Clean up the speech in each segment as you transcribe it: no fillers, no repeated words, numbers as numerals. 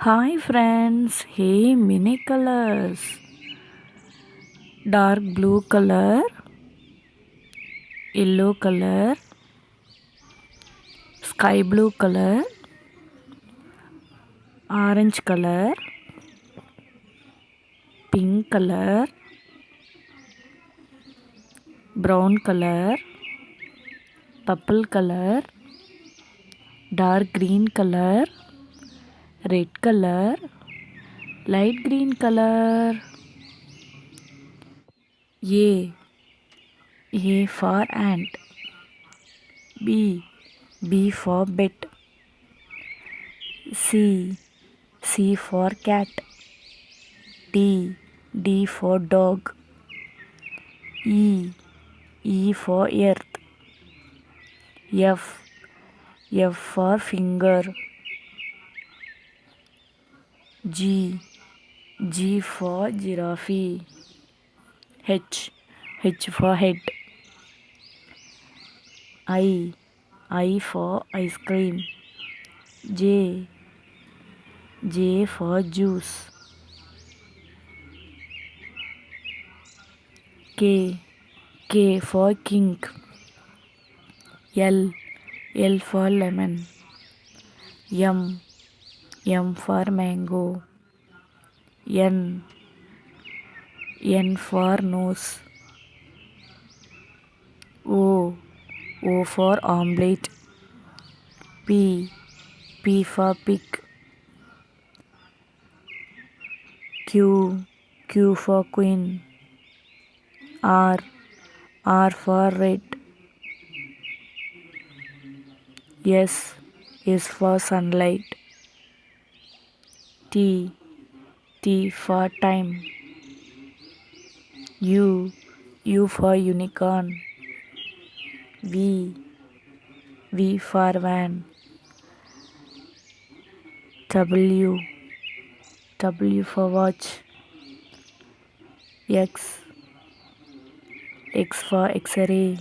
Hi friends, hey mini colors. Dark blue color, yellow color, sky blue color, orange color, pink color, brown color, purple color, dark green color, red color, light green color. A. A for ant. B. B for bat. C. C for cat. D. D for dog. E. E for earth. F. F for finger. G. G for giraffe. H. H for head. I. I for ice cream. J. J for juice. K. K for king. L. L for lemon. M. M for mango. N. N for nose. O. O for omelette. P. P for pig. Q. Q for queen. R. R for red. S. S for sunlight. T. T for time. U. U for unicorn. V. V for van. W. W for watch. X. X for X-ray.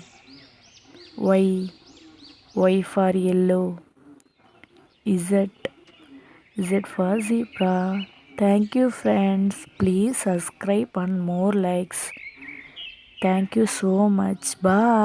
Y. Y for yellow. Z. Z for zebra. Thank you friends. Please subscribe and more likes. Thank you so much. Bye.